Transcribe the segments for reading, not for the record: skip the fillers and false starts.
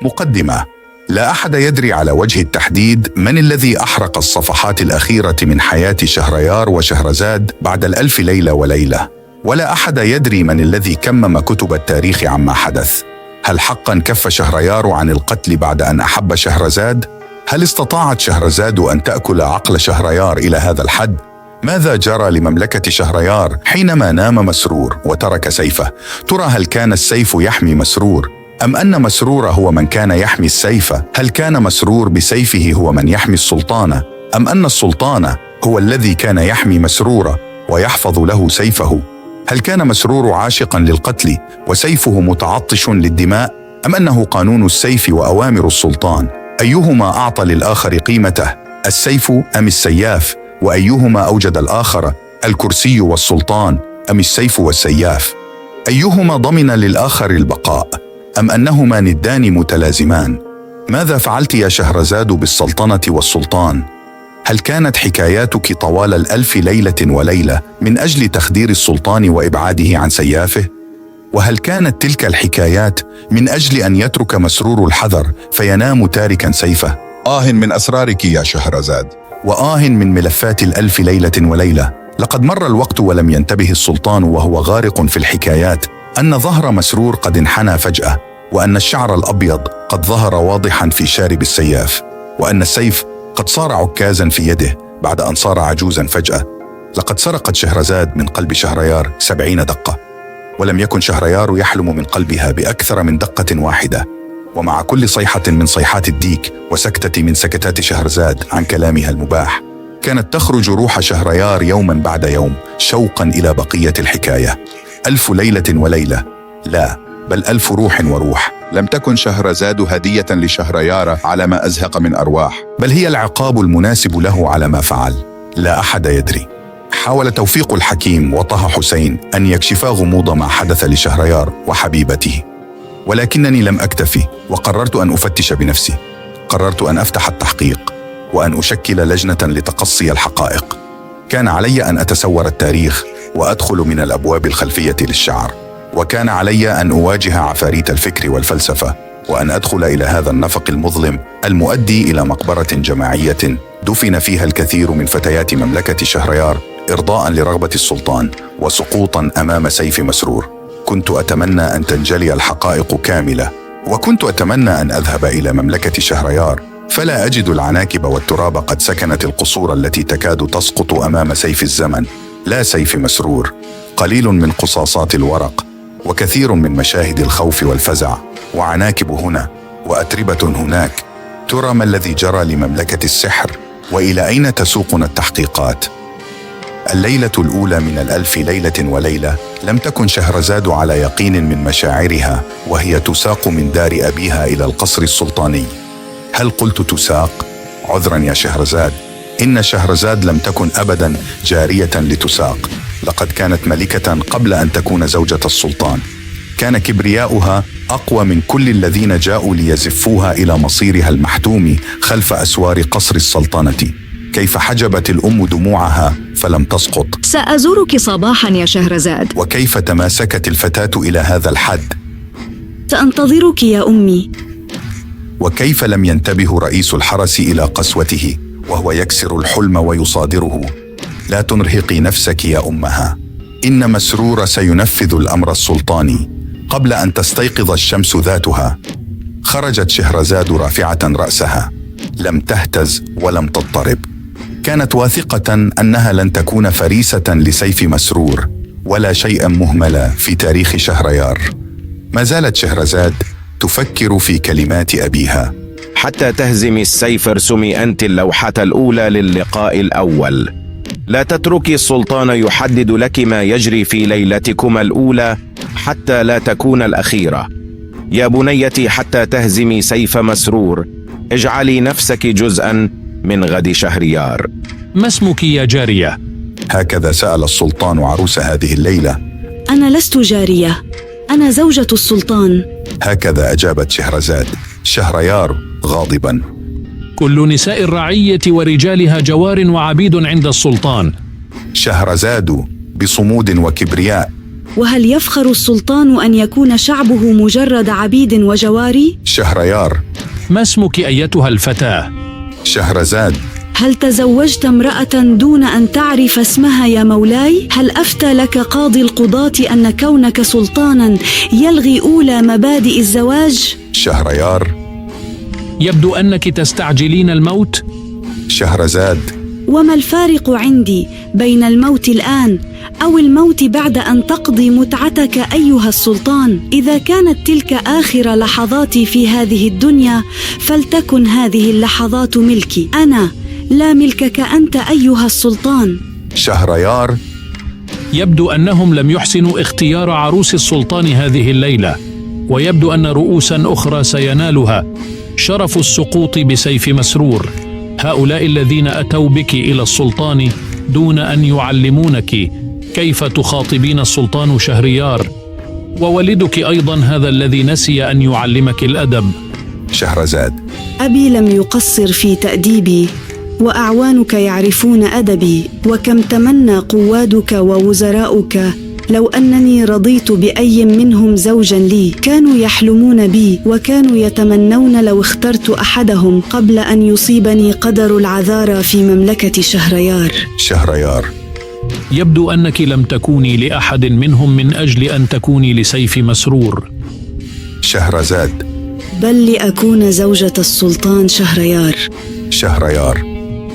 مقدمة. لا أحد يدري على وجه التحديد من الذي أحرق الصفحات الأخيرة من حياة شهريار وشهرزاد بعد الألف ليلة وليلة، ولا أحد يدري من الذي كمم كتب التاريخ عما حدث. هل حقا كف شهريار عن القتل بعد أن أحب شهرزاد؟ هل استطاعت شهرزاد أن تأكل عقل شهريار إلى هذا الحد؟ ماذا جرى لمملكة شهريار حينما نام مسرور وترك سيفه؟ ترى هل كان السيف يحمي مسرور أم أن مسرور هو من كان يحمي السيف؟ هل كان مسرور بسيفه هو من يحمي السلطان أم أن السلطان هو الذي كان يحمي مسرور ويحفظ له سيفه؟ هل كان مسرور عاشقا للقتل وسيفه متعطش للدماء أم أنه قانون السيف وأوامر السلطان؟ أيهما أعطى للآخر قيمته، السيف أم السياف؟ وأيهما أوجد الآخر، الكرسي والسلطان أم السيف والسياف؟ أيهما ضمن للآخر البقاء أم أنهما ندان متلازمان؟ ماذا فعلت يا شهرزاد بالسلطنة والسلطان؟ هل كانت حكاياتك طوال الألف ليلة وليلة من أجل تخدير السلطان وإبعاده عن سيافه؟ وهل كانت تلك الحكايات من أجل أن يترك مسرور الحذر فينام تاركا سيفه؟ من أسرارك يا شهرزاد، من ملفات الألف ليلة وليلة. لقد مر الوقت ولم ينتبه السلطان وهو غارق في الحكايات أن ظهر مسرور قد انحنى فجأة، وأن الشعر الأبيض قد ظهر واضحا في شارب السياف، وأن السيف قد صار عكازا في يده بعد أن صار عجوزا فجأة. لقد سرقت شهرزاد من قلب شهريار 70 دقة، ولم يكن شهريار يحلم من قلبها بأكثر من دقة واحدة. ومع كل صيحة من صيحات الديك وسكتة من سكتات شهرزاد عن كلامها المباح، كانت تخرج روح شهريار يوما بعد يوم شوقا إلى بقية الحكاية. 1000 ليلة وليلة، لا بل 1000 روح وروح. لم تكن شهرزاد هدية لشهريار على ما أزهق من أرواح، بل هي العقاب المناسب له على ما فعل. لا أحد يدري. حاول توفيق الحكيم وطه حسين أن يكشفا غموض ما حدث لشهريار وحبيبته، ولكنني لم أكتفي وقررت أن أفتش بنفسي. قررت أن أفتح التحقيق وأن أشكل لجنة لتقصي الحقائق. كان علي أن أتسور التاريخ وأدخل من الأبواب الخلفية للشعر، وكان علي أن أواجه عفاريت الفكر والفلسفة، وأن أدخل إلى هذا النفق المظلم المؤدي إلى مقبرة جماعية دفن فيها الكثير من فتيات مملكة شهريار إرضاء لرغبة السلطان وسقوطا أمام سيف مسرور. كنت أتمنى أن تنجلي الحقائق كاملة، وكنت أتمنى أن أذهب إلى مملكة شهريار فلا أجد العناكب والتراب قد سكنت القصور التي تكاد تسقط أمام سيف الزمن، لا سيف مسرور. قليل من قصاصات الورق، وكثير من مشاهد الخوف والفزع، وعناكب هنا وأتربة هناك. ترى ما الذي جرى لمملكة السحر؟ وإلى أين تسوقنا التحقيقات؟ الليلة الأولى من 1000 ليلة وليلة لم تكن شهرزاد على يقين من مشاعرها وهي تساق من دار أبيها إلى القصر السلطاني. هل قلت تساق؟ عذرا يا شهرزاد، إن شهرزاد لم تكن أبدا جارية لتساق. لقد كانت ملكة قبل أن تكون زوجة السلطان. كان كبرياؤها أقوى من كل الذين جاءوا ليزفوها إلى مصيرها المحتوم خلف أسوار قصر السلطنة. كيف حجبت الأم دموعها فلم تسقط؟ سأزورك صباحا يا شهرزاد. وكيف تماسكت الفتاة إلى هذا الحد؟ سأنتظرك يا أمي. وكيف لم ينتبه رئيس الحرس إلى قسوته وهو يكسر الحلم ويصادره؟ لا تنرهقي نفسك يا أمها، إن مسرور سينفذ الأمر السلطاني قبل أن تستيقظ الشمس ذاتها. خرجت شهرزاد رافعة رأسها، لم تهتز ولم تضطرب. كانت واثقة أنها لن تكون فريسة لسيف مسرور ولا شيئا مهملا في تاريخ شهريار. ما زالت شهرزاد تفكر في كلمات أبيها: حتى تهزمي السيف ارسمي أنت اللوحة الأولى للقاء الأول. لا تتركي السلطان يحدد لك ما يجري في ليلتكما الأولى حتى لا تكون الأخيرة. يا بنيتي، حتى تهزمي سيف مسرور اجعلي نفسك جزءا من غد شهريار. ما اسمك يا جارية؟ هكذا سأل السلطان عروس هذه الليلة. أنا لست جارية، أنا زوجة السلطان. هكذا أجابت شهرزاد. شهريار غاضبا: كل نساء الرعية ورجالها جوار وعبيد عند السلطان. شهرزاد بصمود وكبرياء: وهل يفخر السلطان أن يكون شعبه مجرد عبيد وجواري؟ شهريار. ما اسمك أيتها الفتاة؟ شهرزاد. هل تزوجت امرأة دون أن تعرف اسمها يا مولاي؟ هل أفتى لك قاضي القضاة أن كونك سلطانا يلغي أولى مبادئ الزواج؟ شهريار. يبدو أنك تستعجلين الموت. شهرزاد. وما الفارق عندي بين الموت الآن أو الموت بعد أن تقضي متعتك أيها السلطان؟ إذا كانت تلك آخر لحظاتي في هذه الدنيا فلتكن هذه اللحظات ملكي أنا، لا ملكك أنت أيها السلطان. شهريار. يبدو أنهم لم يحسنوا اختيار عروس السلطان هذه الليلة، ويبدو أن رؤوسا أخرى سينالها شرف السقوط بسيف مسرور. هؤلاء الذين أتوا بك إلى السلطان دون أن يعلمونك كيف تخاطبين السلطان شهريار، وولدك أيضا هذا الذي نسي أن يعلمك الأدب. شهرزاد. أبي لم يقصر في تأديبي، وأعوانك يعرفون أدبي، وكم تمنى قوادك ووزراؤك لو أنني رضيت بأي منهم زوجا لي. كانوا يحلمون بي وكانوا يتمنون لو اخترت أحدهم قبل أن يصيبني قدر العذارى في مملكة شهريار. شهريار. يبدو أنك لم تكوني لأحد منهم من أجل أن تكوني لسيف مسرور. شهرزاد. بل لأكون زوجة السلطان شهريار. شهريار.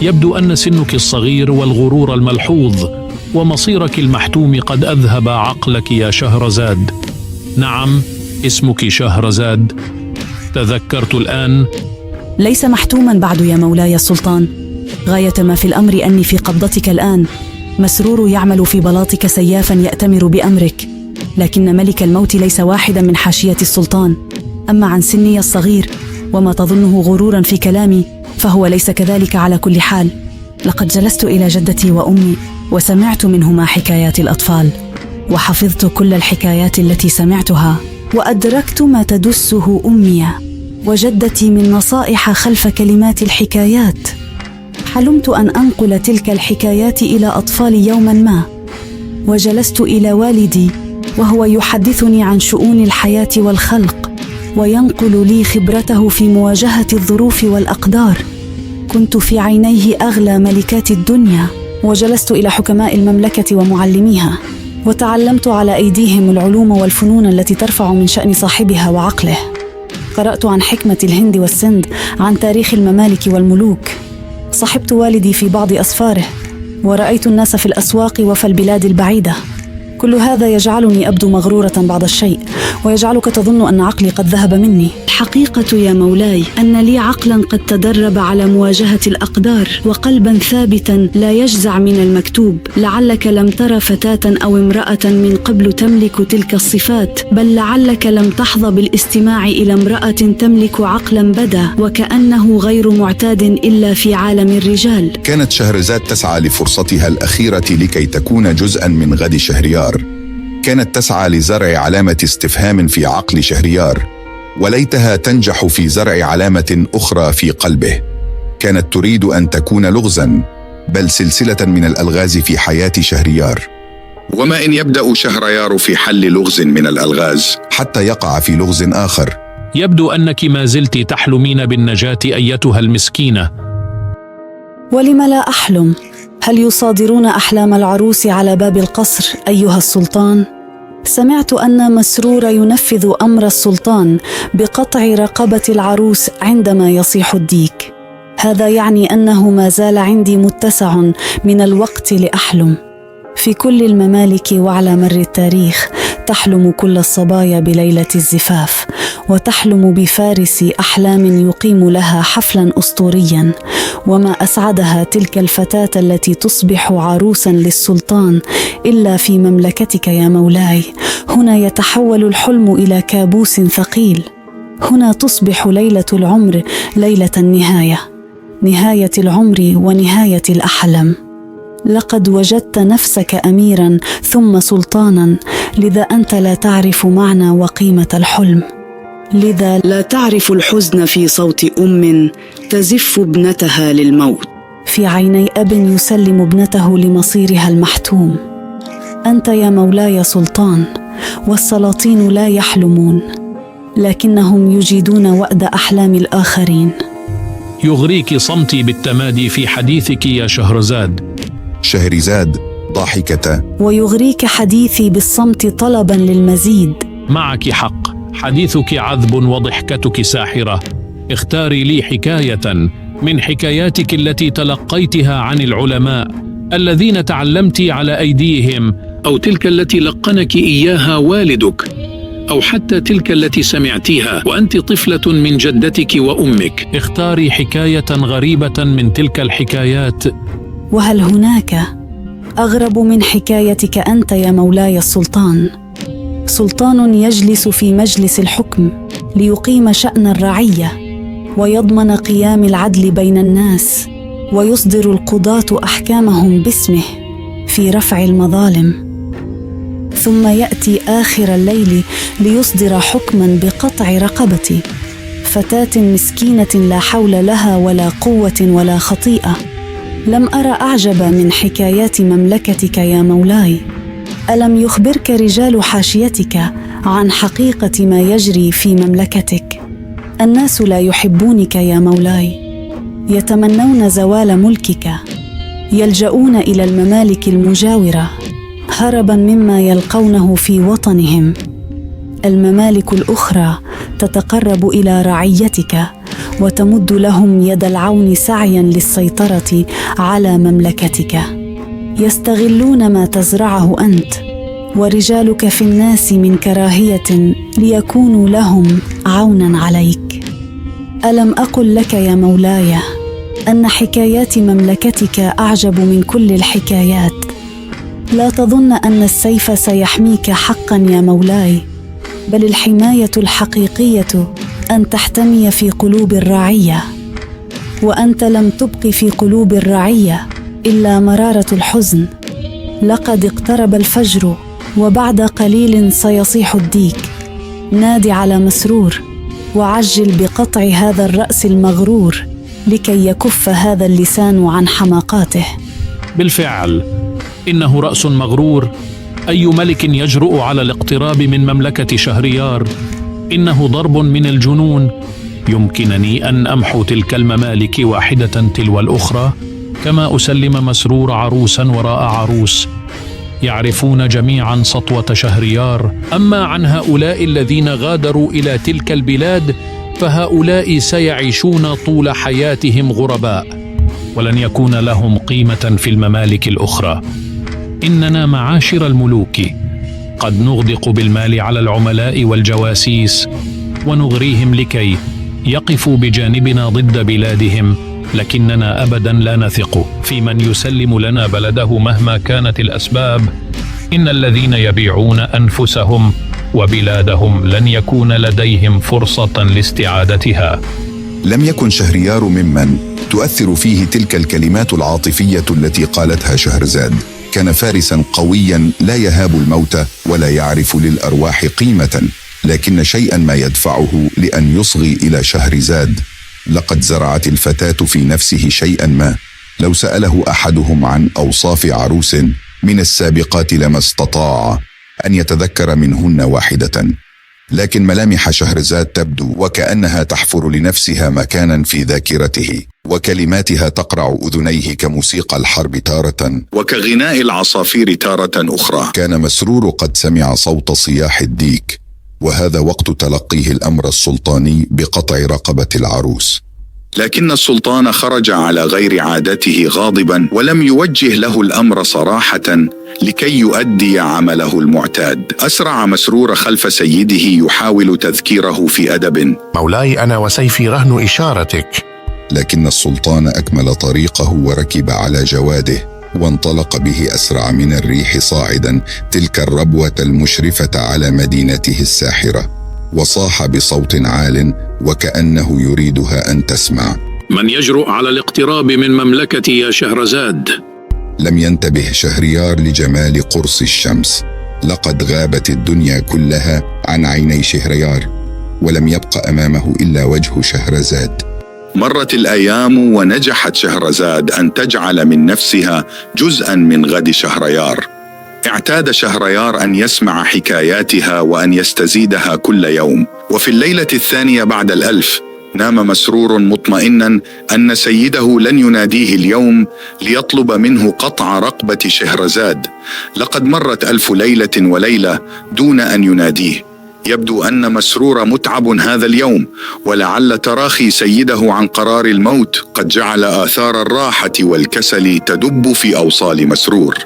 يبدو أن سنك الصغير والغرور الملحوظ ومصيرك المحتوم قد أذهب عقلك يا شهرزاد. نعم، اسمك شهرزاد، تذكرت الآن. ليس محتوما بعد يا مولاي السلطان، غاية ما في الأمر أني في قبضتك الآن. مسرور يعمل في بلاطك سيافا يأتمر بأمرك، لكن ملك الموت ليس واحدا من حاشية السلطان. أما عن سني الصغير وما تظنه غرورا في كلامي فهو ليس كذلك على كل حال. لقد جلست إلى جدتي وأمي وسمعت منهما حكايات الأطفال، وحفظت كل الحكايات التي سمعتها، وأدركت ما تدسه أمي وجدتي من نصائح خلف كلمات الحكايات. حلمت أن أنقل تلك الحكايات إلى أطفالي يوما ما، وجلست إلى والدي وهو يحدثني عن شؤون الحياة والخلق، وينقل لي خبرته في مواجهة الظروف والأقدار. كنت في عينيه أغلى ملكات الدنيا، وجلست إلى حكماء المملكة ومعلميها، وتعلمت على أيديهم العلوم والفنون التي ترفع من شأن صاحبها وعقله. قرأت عن حكمة الهند والسند، عن تاريخ الممالك والملوك. صحبت والدي في بعض أسفاره، ورأيت الناس في الأسواق وفي البلاد البعيدة. كل هذا يجعلني أبدو مغرورة بعض الشيء، ويجعلك تظن أن عقلي قد ذهب مني. الحقيقة يا مولاي أن لي عقلا قد تدرب على مواجهة الأقدار، وقلبا ثابتا لا يجزع من المكتوب. لعلك لم ترى فتاة أو امرأة من قبل تملك تلك الصفات، بل لعلك لم تحظى بالاستماع إلى امرأة تملك عقلا بدا وكأنه غير معتاد إلا في عالم الرجال. كانت شهرزاد تسعى لفرصتها الأخيرة لكي تكون جزءا من غد شهريار. كانت تسعى لزرع علامة استفهام في عقل شهريار، وليتها تنجح في زرع علامة أخرى في قلبه. كانت تريد أن تكون لغزاً، بل سلسلة من الألغاز في حياة شهريار. وما إن يبدأ شهريار في حل لغز من الألغاز حتى يقع في لغز آخر. يبدو أنك ما زلت تحلمين بالنجاة أيتها المسكينة. ولم لا أحلم؟ هل يصادرون أحلام العروس على باب القصر أيها السلطان؟ سمعت أن مسرور ينفذ أمر السلطان بقطع رقبة العروس عندما يصيح الديك. هذا يعني أنه ما زال عندي متسع من الوقت لأحلم. في كل الممالك وعلى مر التاريخ تحلم كل الصبايا بليلة الزفاف، وتحلم بفارس أحلام يقيم لها حفلا أسطوريا. وما أسعدها تلك الفتاة التي تصبح عروسا للسلطان إلا في مملكتك يا مولاي. هنا يتحول الحلم إلى كابوس ثقيل. هنا تصبح ليلة العمر ليلة النهاية، نهاية العمر ونهاية الأحلام. لقد وجدت نفسك أميرا ثم سلطانا، لذا أنت لا تعرف معنى وقيمة الحلم. لذا لا تعرف الحزن في صوت أم تزف ابنتها للموت، في عيني أب يسلم ابنته لمصيرها المحتوم. أنت يا مولاي سلطان، والسلاطين لا يحلمون، لكنهم يجيدون وأد أحلام الآخرين. يغريك صمتي بالتمادي في حديثك يا شهرزاد. شهرزاد ضاحكة. ويغريك حديثي بالصمت طلبا للمزيد. معك حق، حديثك عذب وضحكتك ساحرة. اختاري لي حكاية من حكاياتك التي تلقيتها عن العلماء الذين تعلمت على أيديهم، أو تلك التي لقنك إياها والدك، أو حتى تلك التي سمعتيها وأنت طفلة من جدتك وأمك. اختاري حكاية غريبة من تلك الحكايات. وهل هناك أغرب من حكايتك أنت يا مولاي السلطان؟ سلطان يجلس في مجلس الحكم ليقيم شأن الرعية ويضمن قيام العدل بين الناس، ويصدر القضاة أحكامهم باسمه في رفع المظالم، ثم يأتي آخر الليل ليصدر حكما بقطع رقبة فتاة مسكينة لا حول لها ولا قوة ولا خطيئة. لم أرى أعجب من حكايات مملكتك يا مولاي. ألم يخبرك رجال حاشيتك عن حقيقة ما يجري في مملكتك؟ الناس لا يحبونك يا مولاي، يتمنون زوال ملكك، يلجؤون إلى الممالك المجاورة هربا مما يلقونه في وطنهم. الممالك الأخرى تتقرب إلى رعيتك وتمد لهم يد العون سعيا للسيطرة على مملكتك. يستغلون ما تزرعه أنت ورجالك في الناس من كراهية ليكونوا لهم عونا عليك. ألم أقل لك يا مولاي أن حكايات مملكتك أعجب من كل الحكايات؟ لا تظن أن السيف سيحميك حقا يا مولاي، بل الحماية الحقيقية أن تحتمي في قلوب الرعية، وأنت لم تبق في قلوب الرعية إلا مرارة الحزن. لقد اقترب الفجر وبعد قليل سيصيح الديك. نادي على مسرور وعجل بقطع هذا الرأس المغرور لكي يكف هذا اللسان عن حماقاته. بالفعل إنه رأس مغرور. أي ملك يجرؤ على الاقتراب من مملكة شهريار؟ إنه ضرب من الجنون. يمكنني أن أمحو تلك الممالك واحدة تلو الأخرى، كما أسلم مسرور عروسا وراء عروس. يعرفون جميعا سطوة شهريار. أما عن هؤلاء الذين غادروا إلى تلك البلاد فهؤلاء سيعيشون طول حياتهم غرباء، ولن يكون لهم قيمة في الممالك الأخرى. إننا معاشر الملوك قد نغدق بالمال على العملاء والجواسيس ونغريهم لكي يقفوا بجانبنا ضد بلادهم، لكننا أبدا لا نثق في من يسلم لنا بلده مهما كانت الأسباب. إن الذين يبيعون أنفسهم وبلادهم لن يكون لديهم فرصة لاستعادتها. لم يكن شهريار ممن تؤثر فيه تلك الكلمات العاطفية التي قالتها شهرزاد. كان فارسا قويا لا يهاب الموت ولا يعرف للأرواح قيمة، لكن شيئا ما يدفعه لأن يصغي إلى شهرزاد. لقد زرعت الفتاة في نفسه شيئا ما، لو سأله أحدهم عن أوصاف عروس من السابقات لما استطاع أن يتذكر منهن واحدة. لكن ملامح شهرزاد تبدو وكأنها تحفر لنفسها مكانا في ذاكرته، وكلماتها تقرع أذنيه كموسيقى الحرب تارة وكغناء العصافير تارة أخرى. كان مسرور قد سمع صوت صياح الديك، وهذا وقت تلقيه الأمر السلطاني بقطع رقبة العروس. لكن السلطان خرج على غير عادته غاضبا، ولم يوجه له الأمر صراحة لكي يؤدي عمله المعتاد. أسرع مسرور خلف سيده يحاول تذكيره في أدب: مولاي، أنا وسيفي رهن إشارتك. لكن السلطان أكمل طريقه وركب على جواده، وانطلق به أسرع من الريح صاعدا تلك الربوة المشرفة على مدينته الساحرة، وصاح بصوت عال وكأنه يريدها أن تسمع: من يجرؤ على الاقتراب من مملكتي يا شهرزاد؟ لم ينتبه شهريار لجمال قرص الشمس. لقد غابت الدنيا كلها عن عيني شهريار، ولم يبق أمامه إلا وجه شهرزاد. مرت الأيام ونجحت شهرزاد أن تجعل من نفسها جزءا من غد شهريار. اعتاد شهريار أن يسمع حكاياتها وأن يستزيدها كل يوم. وفي الليلة الثانية بعد 1000 نام مسرور مطمئنا أن سيده لن يناديه اليوم ليطلب منه قطع رقبة شهرزاد. لقد مرت 1000 ليلة وليلة دون أن يناديه. يبدو أن مسرور متعب هذا اليوم، ولعل تراخي سيده عن قرار الموت قد جعل آثار الراحة والكسل تدب في أوصال مسرور.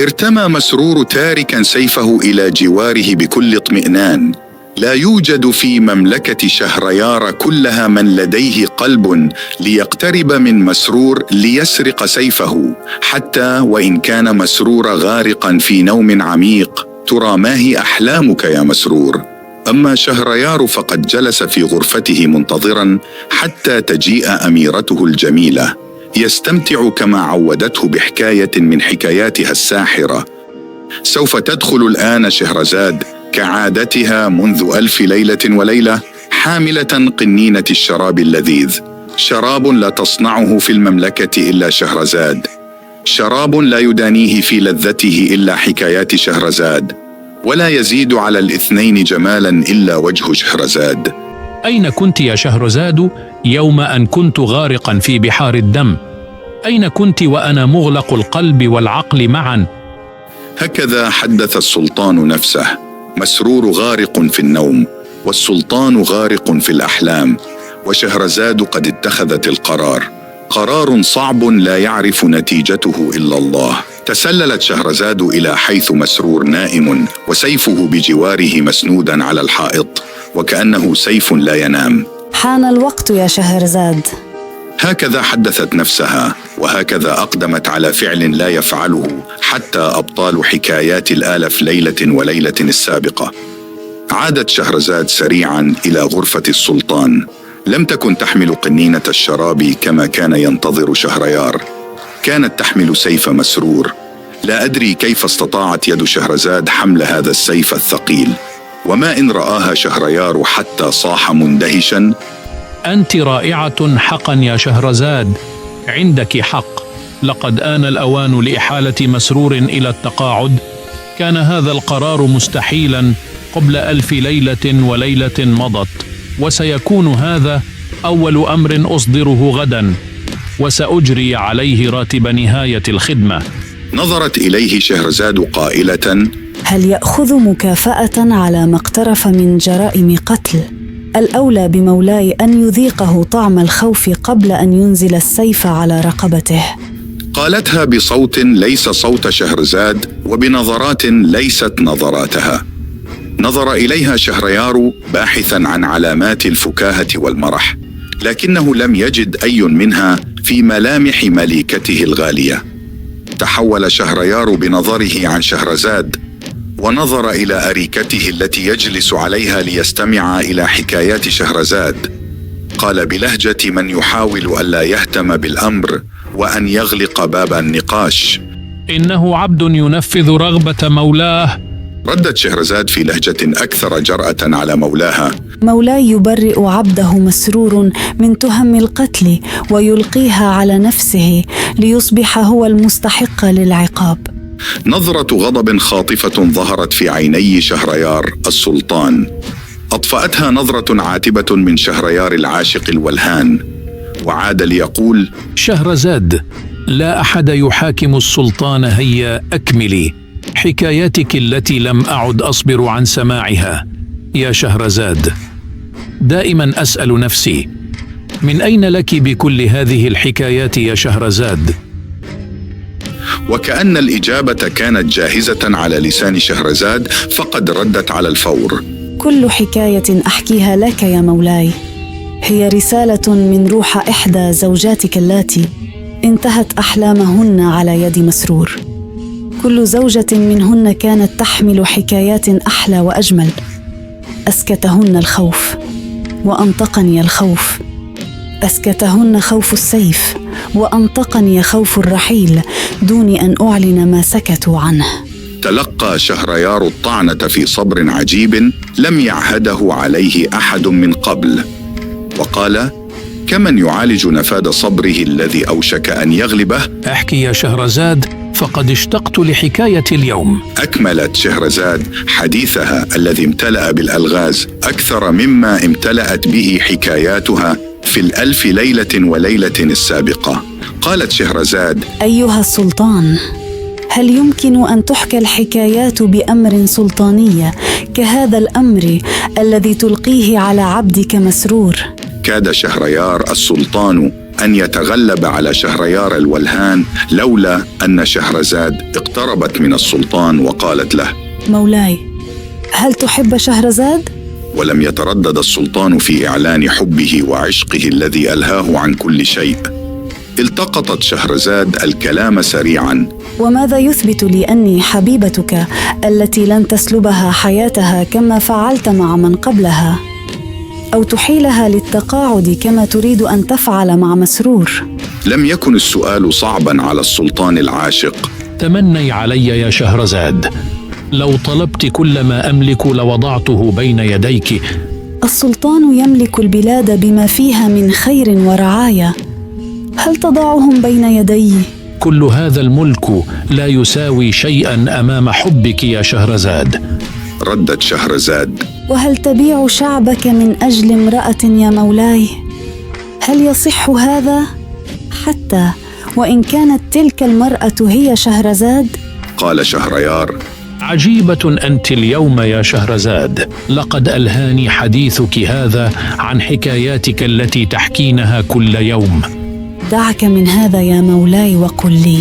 ارتمى مسرور تاركا سيفه إلى جواره بكل اطمئنان. لا يوجد في مملكة شهريار كلها من لديه قلب ليقترب من مسرور ليسرق سيفه، حتى وإن كان مسرور غارقا في نوم عميق. ترى ما هي أحلامك يا مسرور؟ أما شهريار فقد جلس في غرفته منتظرا حتى تجيء أميرته الجميلة، يستمتع كما عودته بحكاية من حكاياتها الساحرة. سوف تدخل الآن شهرزاد كعادتها منذ 1000 ليلة وليلة حاملة قنينة الشراب اللذيذ، شراب لا تصنعه في المملكة إلا شهرزاد، شراب لا يدانيه في لذته إلا حكايات شهرزاد، ولا يزيد على الاثنين جمالا إلا وجه شهرزاد. أين كنت يا شهرزاد يوم أن كنت غارقا في بحار الدم؟ أين كنت وأنا مغلق القلب والعقل معا؟ هكذا حدث السلطان نفسه. مسرور غارق في النوم، والسلطان غارق في الأحلام، وشهرزاد قد اتخذت القرار، قرار صعب لا يعرف نتيجته إلا الله. تسللت شهرزاد إلى حيث مسرور نائم وسيفه بجواره مسنودا على الحائط، وكأنه سيف لا ينام. حان الوقت يا شهرزاد. هكذا حدثت نفسها، وهكذا أقدمت على فعل لا يفعله حتى أبطال حكايات 1000 ليلة وليلة السابقة. عادت شهرزاد سريعا إلى غرفة السلطان. لم تكن تحمل قنينة الشراب كما كان ينتظر شهريار، كانت تحمل سيف مسرور. لا أدري كيف استطاعت يد شهرزاد حمل هذا السيف الثقيل، وما إن رآها شهريار حتى صاح مندهشا: أنت رائعة حقا يا شهرزاد، عندك حق، لقد آن الأوان لإحالة مسرور إلى التقاعد. كان هذا القرار مستحيلا قبل 1000 ليلة وليلة مضت، وسيكون هذا أول أمر أصدره غدا، وسأجري عليه راتب نهاية الخدمة. نظرت إليه شهرزاد قائلة: هل يأخذ مكافأة على ما اقترف من جرائم قتل؟ الأولى بمولاي أن يذيقه طعم الخوف قبل أن ينزل السيف على رقبته. قالتها بصوت ليس صوت شهرزاد، وبنظرات ليست نظراتها. نظر إليها شهريار باحثا عن علامات الفكاهة والمرح، لكنه لم يجد أي منها في ملامح ملكته الغالية. تحول شهريار بنظره عن شهرزاد ونظر إلى أريكته التي يجلس عليها ليستمع إلى حكايات شهرزاد. قال بلهجة من يحاول ألا يهتم بالأمر وأن يغلق باب النقاش: إنه عبد ينفذ رغبة مولاه. ردت شهرزاد في لهجة أكثر جرأة على مولاها: مولاي يبرئ عبده مسرور من تهم القتل ويلقيها على نفسه ليصبح هو المستحق للعقاب. نظرة غضب خاطفة ظهرت في عيني شهريار السلطان، أطفأتها نظرة عاتبة من شهريار العاشق الولهان، وعاد ليقول: شهرزاد، لا أحد يحاكم السلطان، هيا أكملي حكايتك التي لم أعد أصبر عن سماعها. يا شهرزاد، دائما أسأل نفسي: من أين لك بكل هذه الحكايات يا شهرزاد؟ وكأن الإجابة كانت جاهزة على لسان شهرزاد، فقد ردت على الفور: كل حكاية أحكيها لك يا مولاي هي رسالة من روح إحدى زوجاتك اللاتي انتهت أحلامهن على يد مسرور. كل زوجة منهن كانت تحمل حكايات أحلى وأجمل. أسكتهن الخوف وأنطقني الخوف، أسكتهن خوف السيف وأنطقني خوف الرحيل دون أن أعلن ما سكتوا عنه. تلقى شهريار الطعنة في صبر عجيب لم يعهده عليه أحد من قبل، وقال كمن يعالج نفاد صبره الذي أوشك أن يغلبه: احكي يا شهرزاد، فقد اشتقت لحكاية اليوم. أكملت شهرزاد حديثها الذي امتلأ بالألغاز أكثر مما امتلأت به حكاياتها في الألف ليلة وليلة السابقة. قالت شهرزاد: أيها السلطان، هل يمكن أن تحكى الحكايات بأمر سلطاني كهذا الأمر الذي تلقيه على عبدك مسرور؟ كاد شهريار السلطان أن يتغلب على شهريار الولهان لولا أن شهرزاد اقتربت من السلطان وقالت له: مولاي، هل تحب شهرزاد؟ ولم يتردد السلطان في إعلان حبه وعشقه الذي ألهاه عن كل شيء. التقطت شهرزاد الكلام سريعا: وماذا يثبت لي أني حبيبتك التي لن تسلبها حياتها كما فعلت مع من قبلها، أو تحيلها للتقاعد كما تريد أن تفعل مع مسرور؟ لم يكن السؤال صعبا على السلطان العاشق. تمني علي يا شهرزاد، لو طلبت كل ما أملك لوضعته بين يديك. السلطان يملك البلاد بما فيها من خير ورعاية، هل تضعهم بين يدي؟ كل هذا الملك لا يساوي شيئا أمام حبك يا شهرزاد. ردت شهرزاد: وهل تبيع شعبك من أجل امرأة يا مولاي؟ هل يصح هذا؟ حتى وإن كانت تلك المرأة هي شهرزاد؟ قال شهريار: عجيبة أنت اليوم يا شهرزاد، لقد ألهاني حديثك هذا عن حكاياتك التي تحكينها كل يوم. دعك من هذا يا مولاي وقل لي،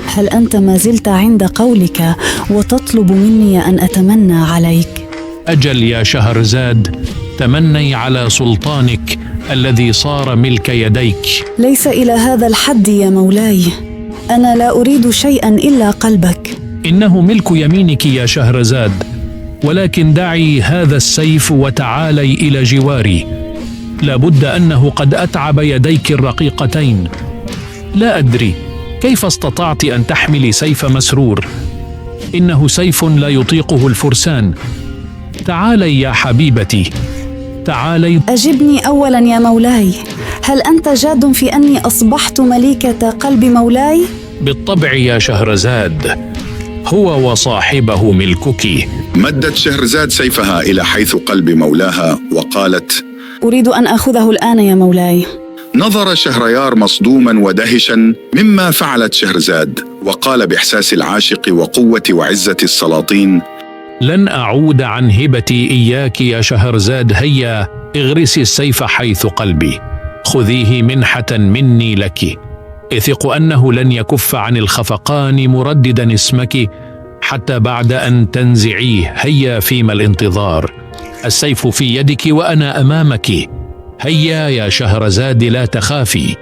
هل أنت ما زلت عند قولك وتطلب مني أن أتمنى عليك؟ أجل يا شهرزاد، تمني على سلطانك الذي صار ملك يديك. ليس إلى هذا الحد يا مولاي، أنا لا أريد شيئا إلا قلبك. إنه ملك يمينك يا شهرزاد، ولكن دعي هذا السيف وتعالي إلى جواري. لابد أنه قد أتعب يديك الرقيقتين. لا أدري كيف استطعت أن تحملي سيف مسرور، إنه سيف لا يطيقه الفرسان. تعالي يا حبيبتي، تعالي. أجبني أولا يا مولاي، هل أنت جاد في أني أصبحت مليكة قلب مولاي؟ بالطبع يا شهرزاد، هو وصاحبه ملكك. مدت شهرزاد سيفها إلى حيث قلب مولاها وقالت: أريد أن أخذه الآن يا مولاي. نظر شهريار مصدوما ودهشا مما فعلت شهرزاد، وقال بإحساس العاشق وقوة وعزة السلاطين: لن أعود عن هبتي إياك يا شهرزاد. هيا اغرسي السيف حيث قلبي، خذيه منحة مني لك. اثق أنه لن يكف عن الخفقان مرددا اسمك حتى بعد أن تنزعيه. هيا فيما الانتظار، السيف في يدك وأنا أمامك. هيا يا شهرزاد لا تخافي،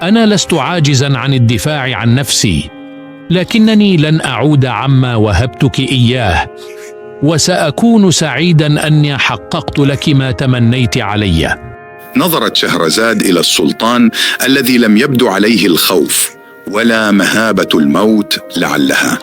أنا لست عاجزا عن الدفاع عن نفسي، لكنني لن أعود عما وهبتك إياه، وسأكون سعيدا أني حققت لك ما تمنيت علي. نظرت شهرزاد إلى السلطان الذي لم يبدو عليه الخوف ولا مهابة الموت، لعلها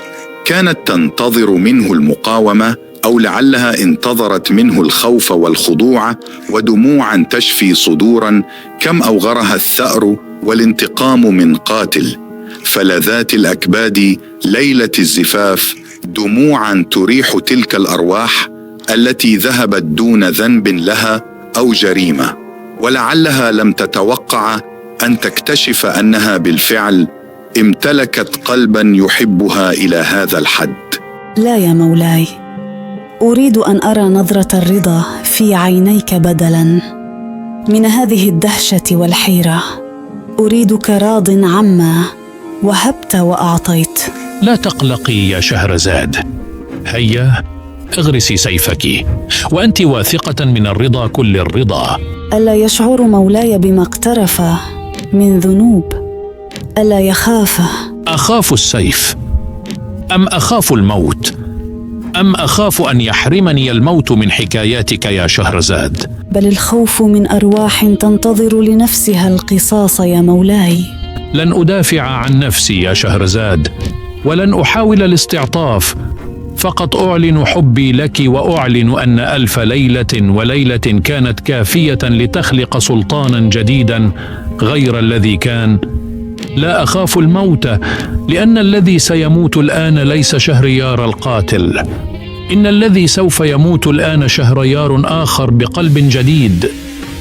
كانت تنتظر منه المقاومة، أو لعلها انتظرت منه الخوف والخضوع ودموعا تشفي صدورا كم أوغرها الثأر والانتقام من قاتل. فلذات الأكباد ليلة الزفاف دموعا تريح تلك الأرواح التي ذهبت دون ذنب لها أو جريمة، ولعلها لم تتوقع أن تكتشف أنها بالفعل امتلكت قلبا يحبها إلى هذا الحد. لا يا مولاي، أريد أن أرى نظرة الرضا في عينيك بدلا من هذه الدهشة والحيرة. أريدك راض عما وهبت وأعطيت. لا تقلقي يا شهرزاد، هيا اغرسي سيفك، وأنت واثقة من الرضا كل الرضا. ألا يشعر مولاي بما اقترف من ذنوب؟ ألا يخاف؟ أخاف السيف أم أخاف الموت؟ أم أخاف أن يحرمني الموت من حكاياتك يا شهرزاد؟ بل الخوف من أرواح تنتظر لنفسها القصاص يا مولاي. لن أدافع عن نفسي يا شهرزاد، ولن أحاول الاستعطاف، فقط أعلن حبي لك، وأعلن أن 1000 ليلة وليلة كانت كافية لتخلق سلطانا جديدا غير الذي كان. لا أخاف الموت، لأن الذي سيموت الآن ليس شهريار القاتل، إن الذي سوف يموت الآن شهريار آخر بقلب جديد.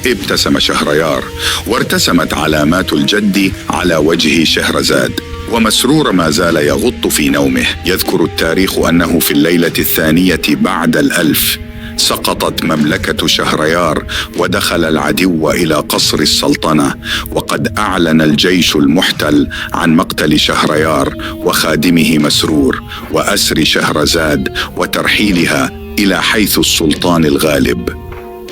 ابتسم شهريار، وارتسمت علامات الجد على وجه شهرزاد، ومسرور ما زال يغط في نومه. يذكر التاريخ أنه في الليلة 2 بعد 1000 سقطت مملكة شهريار، ودخل العدو إلى قصر السلطنة، وقد أعلن الجيش المحتل عن مقتل شهريار وخادمه مسرور، وأسر شهرزاد، وترحيلها إلى حيث السلطان الغالب.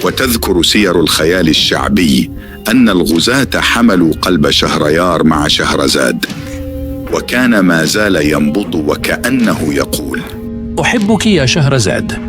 وتذكر سير الخيال الشعبي أن الغزاة حملوا قلب شهريار مع شهرزاد، وكان ما زال ينبض وكأنه يقول: أحبك يا شهرزاد،